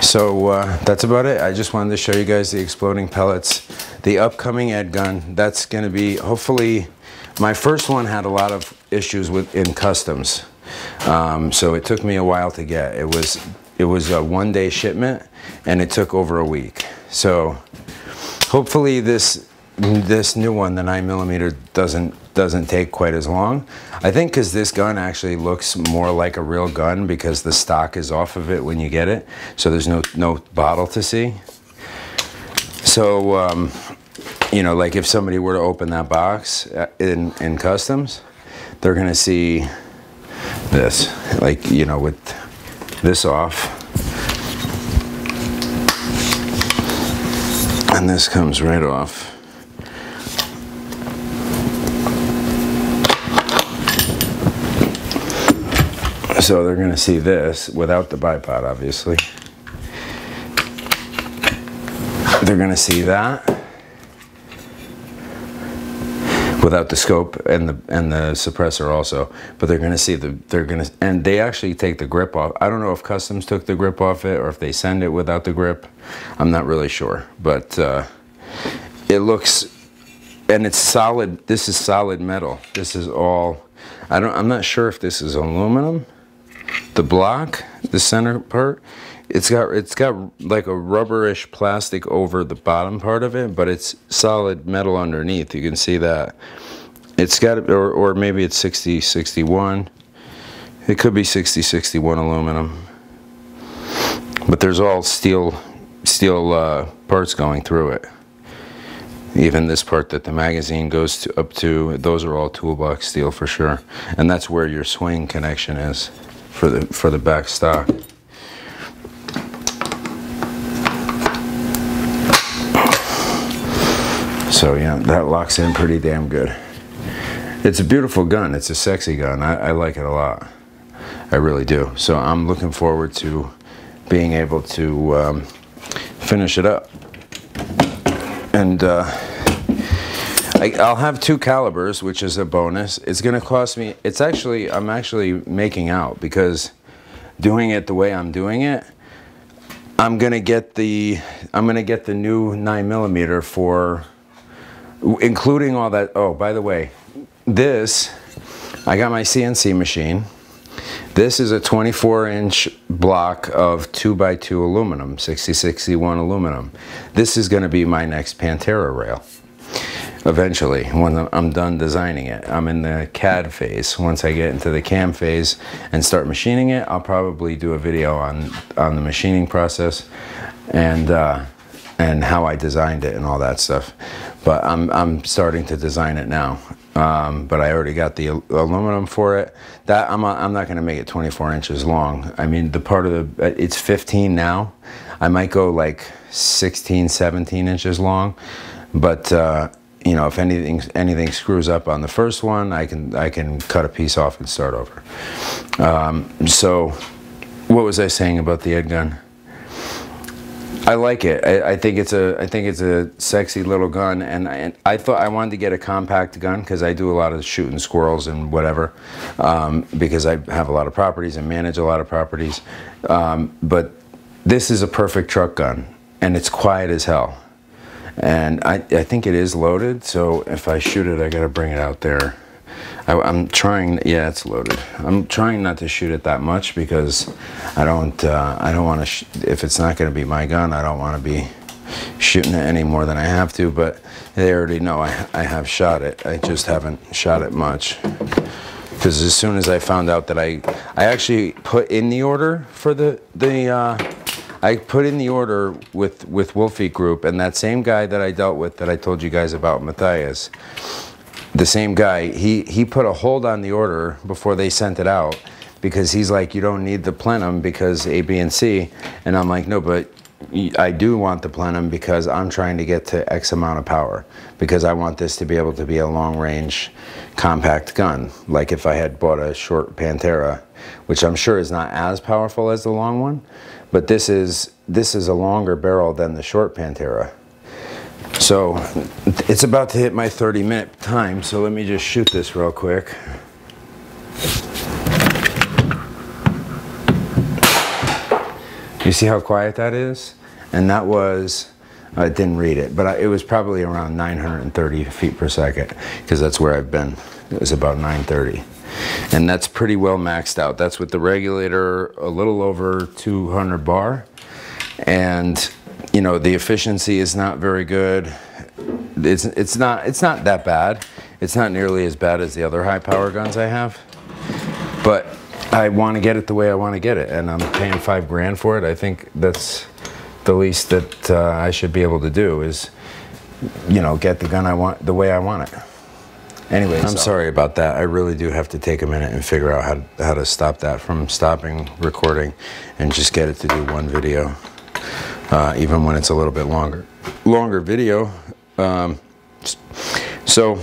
So that's about it. I just wanted to show you guys the exploding pellets. The upcoming Ed gun, that's going to be, hopefully, my first one had a lot of issues in customs. So it took me a while to get. It was a one-day shipment, and it took over a week. So hopefully this this new one, the 9mm, doesn't take quite as long. I think because this gun actually looks more like a real gun because the stock is off of it when you get it, so there's no bottle to see. So you know, like if somebody were to open that box in customs, they're gonna see this, like, you know, with this off, and this comes right off. So they're going to see this without the bipod, obviously. They're going to see that without the scope and the suppressor also. But they're going to see and they actually take the grip off. I don't know if customs took the grip off it or if they send it without the grip. I'm not really sure, but it looks, and it's solid. This is solid metal. This is all. I'm not sure if this is aluminum. The block, the center part, it's got like a rubberish plastic over the bottom part of it, but it's solid metal underneath. You can see that. It's got, or maybe it's 6061. It could be 6061 aluminum. But there's all steel parts going through it. Even this part that the magazine goes up to, those are all toolbox steel for sure. And that's where your swing connection is for the back stock. So yeah, that locks in pretty damn good. It's a beautiful gun. It's a sexy gun. I like it a lot. I really do. So I'm looking forward to being able to finish it up. And I'll have 2 calibers, which is a bonus. It's going to cost me, I'm actually making out, because doing it the way I'm doing it, I'm going to get the new 9mm for, including all that. Oh, by the way, this, I got my CNC machine. This is a 24-inch block of 2x2 aluminum, 6061 aluminum. This is going to be my next Pantera rail. Eventually, when I'm done designing it. I'm in the CAD phase. Once I get into the CAM phase and start machining it, I'll probably do a video on the machining process and how I designed it and all that stuff. But I'm starting to design it now. But I already got the aluminum for it. That I'm not going to make it 24 inches long. I mean, the part of it's 15 now. I might go like 16, 17 inches long. But you know, if anything screws up on the first one, I can cut a piece off and start over. So, what was I saying about the Ed gun? I like it. I think it's a sexy little gun, and I thought I wanted to get a compact gun because I do a lot of shooting squirrels and whatever, because I have a lot of properties and manage a lot of properties. But this is a perfect truck gun, and it's quiet as hell. And I think it is loaded, so if I shoot it, I gotta bring it out there. I'm trying, yeah, it's loaded. I'm trying not to shoot it that much because I don't want to, if it's not gonna be my gun, I don't want to be shooting it any more than I have to, but they already know I have shot it. I just haven't shot it much. Because as soon as I found out that I actually put in the order for I put in the order with Wolfie Group, and that same guy that I dealt with that I told you guys about, Matthias, the same guy, he put a hold on the order before they sent it out because he's like, you don't need the plenum because A, B, and C. And I'm like, no, but I do want the plenum because I'm trying to get to X amount of power because I want this to be able to be a long-range compact gun. Like if I had bought a short Pantera, which I'm sure is not as powerful as the long one, but this is a longer barrel than the short Pantera. So it's about to hit my 30-minute time, so let me just shoot this real quick. You see how quiet that is? And that was, I didn't read it, but it was probably around 930 feet per second because that's where I've been. It was about 930. And that's pretty well maxed out. That's with the regulator a little over 200 bar. And, you know, the efficiency is not very good. it's not that bad. It's not nearly as bad as the other high power guns I have, but I want to get it the way I want to get it, and I'm paying $5 grand for it. I think that's the least that I should be able to do is, you know, get the gun I want the way I want it. Anyway, I'm sorry about that. I really do have to take a minute and figure out how to stop that from stopping recording and just get it to do one video, even when it's a little bit longer video. So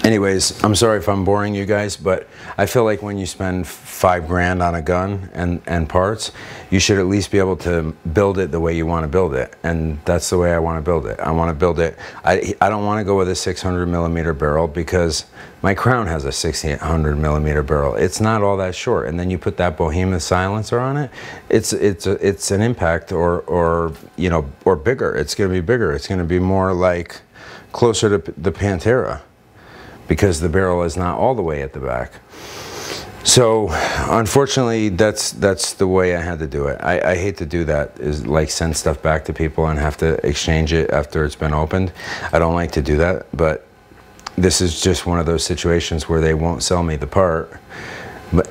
anyways, I'm sorry if I'm boring you guys, but I feel like when you spend $5 grand on a gun and parts, you should at least be able to build it the way you want to build it. And that's the way I want to build it. I want to build it. I don't want to go with a 600 millimeter barrel because my Crown has a 600 millimeter barrel. It's not all that short. And then you put that Behemoth silencer on it. It's an impact or you know, or bigger. It's going to be bigger. It's going to be more like closer to the Pantera, because the barrel is not all the way at the back. So unfortunately, that's the way I had to do it. I hate to do that, is like send stuff back to people and have to exchange it after it's been opened. I don't like to do that, but this is just one of those situations where they won't sell me the part,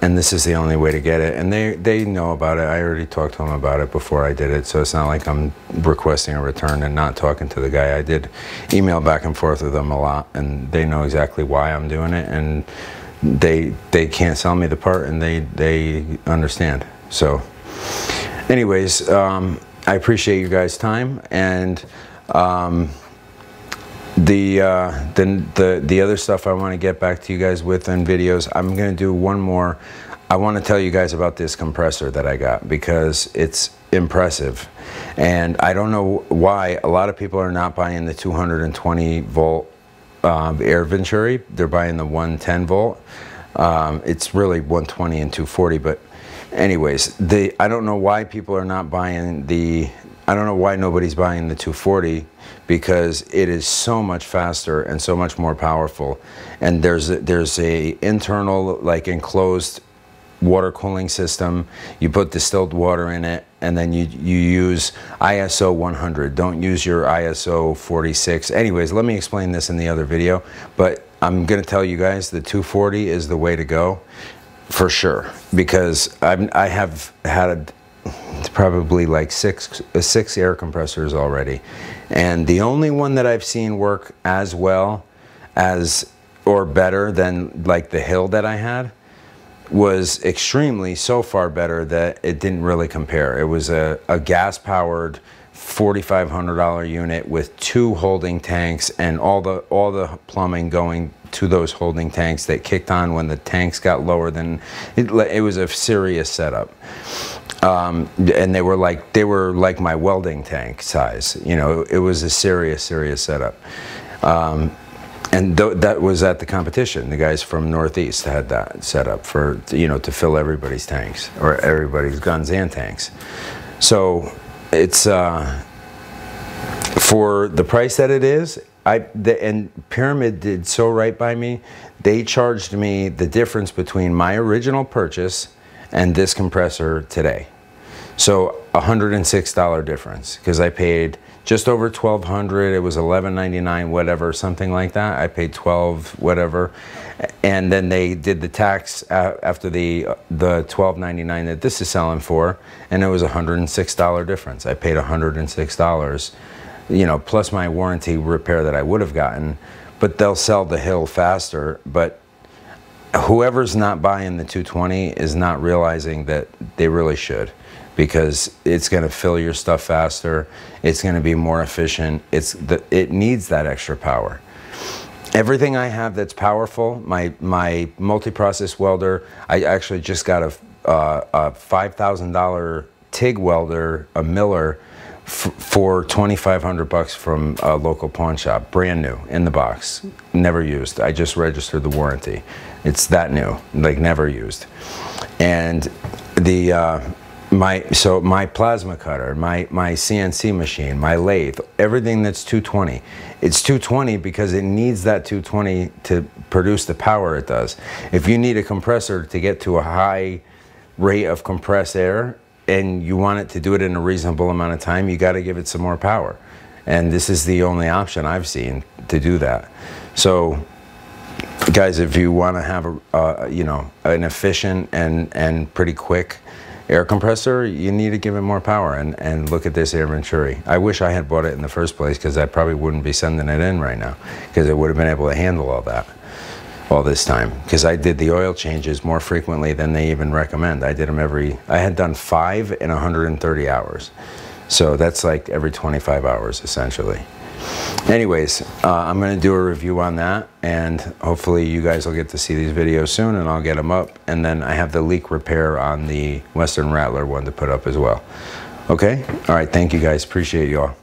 and this is the only way to get it. And they know about it. I already talked to them about it before I did it, so it's not like I'm requesting a return and not talking to the guy. I did email back and forth with them a lot, and they know exactly why I'm doing it, and they can't sell me the part, and they understand. So anyways, I appreciate you guys' time, and the other stuff I want to get back to you guys with in videos, I'm going to do one more. I want to tell you guys about this compressor that I got because it's impressive, and I don't know why a lot of people are not buying the 220 volt air venturi. They're buying the 110 volt. It's really 120 and 240, but anyways, I don't know why people are not buying the, I don't know why nobody's buying the 240, because it is so much faster and so much more powerful. And there's a internal, like, enclosed water cooling system. You put distilled water in it, and then you use ISO 100. Don't use your ISO 46. Anyways, let me explain this in the other video, but I'm gonna tell you guys the 240 is the way to go for sure, because I have had probably like six air compressors already, and the only one that I've seen work as well as or better than like the Hill that I had was extremely, so far better that it didn't really compare. It was a gas powered $4,500 unit with 2 holding tanks and all the plumbing going to those holding tanks that kicked on when the tanks got lower than it was a serious setup. And they were like my welding tank size. You know, it was a serious setup. And that was at the competition. The guys from Northeast had that set up for, you know, to fill everybody's tanks, or everybody's guns and tanks. So it's for the price that it is. And Pyramid did so right by me. They charged me the difference between my original purchase and this compressor today. So $106 difference, because I paid just over $1,200. It was $11.99, whatever, something like that. I paid $12, whatever, and then they did the tax after the $12.99 that this is selling for, and it was $106 difference. I paid $106, you know, plus my warranty repair that I would have gotten. But they'll sell the Hill faster. But whoever's not buying the 220 is not realizing that they really should, because it's going to fill your stuff faster. It's going to be more efficient. It needs that extra power. Everything I have that's powerful, my multi-process welder, I actually just got a $5,000 TIG welder, a Miller, for $2,500 from a local pawn shop, brand new, in the box, never used. I just registered the warranty. It's that new, like never used. And the my plasma cutter, my CNC machine, my lathe, everything that's 220. It's 220 because it needs that 220 to produce the power it does. If you need a compressor to get to a high rate of compressed air, and you want it to do it in a reasonable amount of time, you got to give it some more power. And this is the only option I've seen to do that. So guys, if you want to have a, you know, an efficient and pretty quick air compressor, you need to give it more power, and look at this Air Venturi. I wish I had bought it in the first place, because I probably wouldn't be sending it in right now, because it would have been able to handle all that all this time, because I did the oil changes more frequently than they even recommend. I did them I had done 5 in 130 hours. So that's like every 25 hours essentially. Anyways, I'm going to do a review on that, and hopefully you guys will get to see these videos soon, and I'll get them up. And then I have the leak repair on the Western Rattler one to put up as well. Okay? All right, thank you guys. Appreciate you all.